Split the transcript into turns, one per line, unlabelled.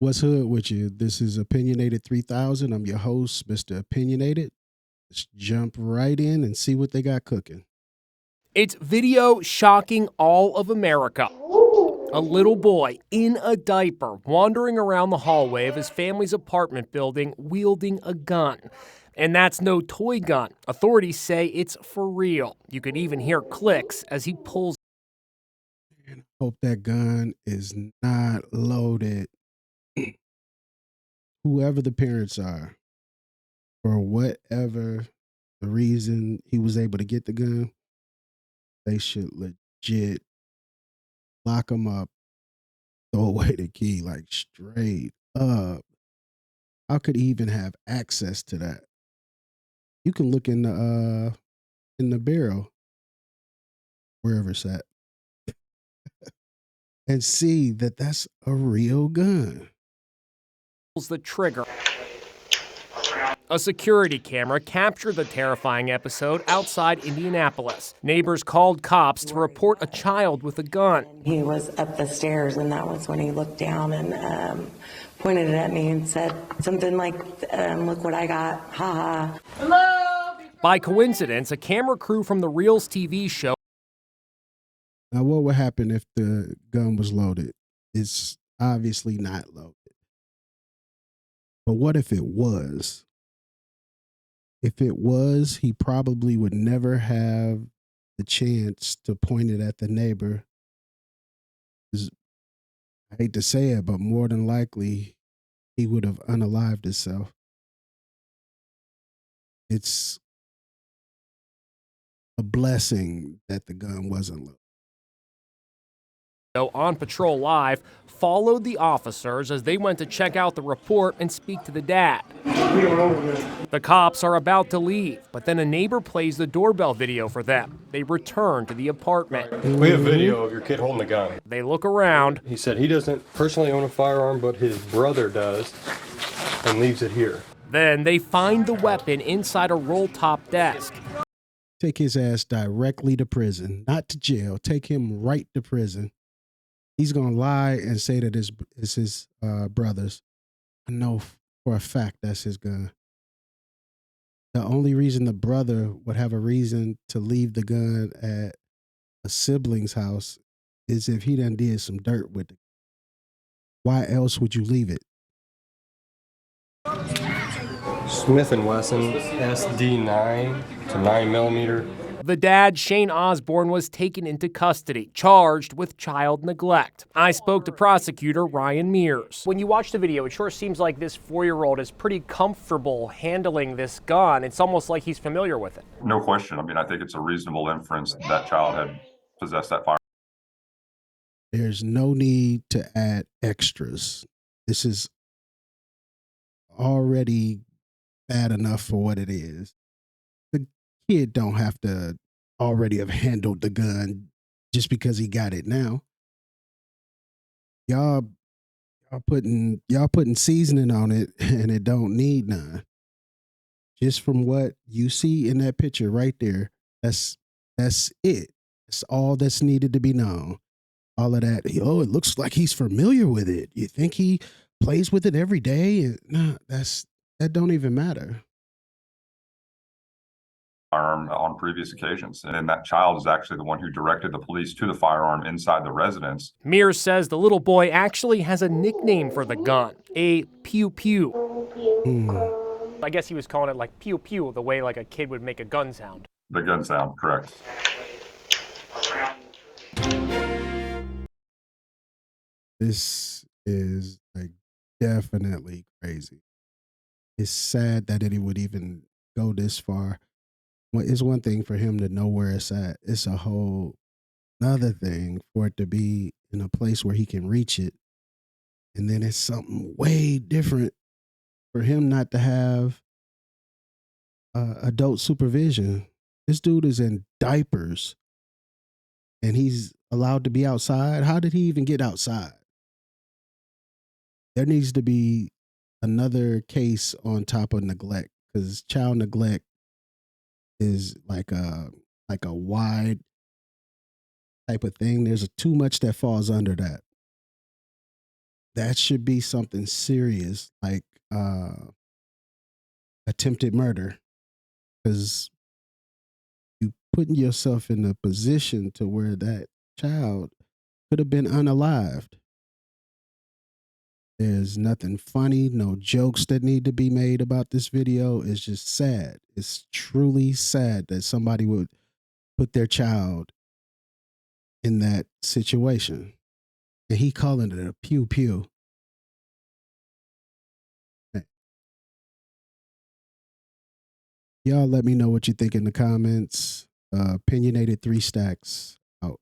What's hood with you? This is Opinionated 3000. I'm your host, Mr. Opinionated. Let's jump right in and see what they got cooking.
It's video shocking all of America. A little boy in a diaper wandering around the hallway of his family's apartment building wielding a gun. And that's no toy gun. Authorities say it's for real. You could even hear clicks as he pulls.
Hope that gun is not loaded. Whoever the parents are, for whatever the reason he was able to get the gun, they should legit lock him up, throw away the key, like straight up. How could he even have access to that? You can look in the barrel, wherever it's at, and see that that's a real gun.
The trigger. A security camera captured the terrifying episode outside Indianapolis. Neighbors called cops to report a child with a gun.
He was up the stairs, and that was when he looked down and pointed it at me and said something like, look what I got, ha ha.
Hello! By coincidence, a camera crew from the Reels TV show.
Now, what would happen if the gun was loaded? It's obviously not loaded. But what if it was? If it was, he probably would never have the chance to point it at the neighbor. I hate to say it, but more than likely, he would have unalived himself. It's a blessing that the gun wasn't loaded.
On Patrol Live, followed the officers as they went to check out the report and speak to the dad. The cops are about to leave, but then a neighbor plays the doorbell video for them. They return to the apartment.
We have video of your kid holding the gun.
They look around.
He said he doesn't personally own a firearm, but his brother does, and leaves it here.
Then they find the weapon inside a roll-top desk.
Take his ass directly to prison, not to jail. Take him right to prison. He's going to lie and say that it's his brother's. I know for a fact that's his gun. The only reason the brother would have a reason to leave the gun at a sibling's house is if he done did some dirt with it. Why else would you leave it?
Smith & Wesson SD9 to 9mm.
The dad, Shane Osborne, was taken into custody, charged with child neglect. I spoke to prosecutor Ryan Mears. When you watch the video, it sure seems like this 4-year-old is pretty comfortable handling this gun. It's almost like he's familiar with it.
No question. I mean, I think it's a reasonable inference that child had possessed that firearm.
There's no need to add extras. This is already bad enough for what it is. The kid don't have to already have handled the gun just because he got it now. Y'all putting seasoning on it, and it don't need none. Just from what you see in that picture right there, that's it. That's all that's needed to be known. All of that. Oh, it looks like he's familiar with it. You think he plays with it every day? Nah, that don't even matter.
Firearm on previous occasions. And then that child is actually the one who directed the police to the firearm inside the residence.
Mears says the little boy actually has a nickname for the gun, a pew pew. I guess he was calling it like pew pew, the way like a kid would make a gun sound.
The gun sound, correct.
This is like definitely crazy. It's sad that it would even go this far. Well, it's one thing for him to know where it's at. It's a whole another thing for it to be in a place where he can reach it. And then it's something way different for him not to have adult supervision. This dude is in diapers and he's allowed to be outside. How did he even get outside? There needs to be another case on top of neglect, because child neglect is like a wide type of thing. There's too much that falls under that. that should be something serious, like attempted murder, because you putting yourself in a position to where that child could have been unalived. There's nothing funny, no jokes that need to be made about this video. It's just sad. It's truly sad that somebody would put their child in that situation. And he calling it a pew pew. Y'all let me know what you think in the comments. Opinionated 3 stacks out.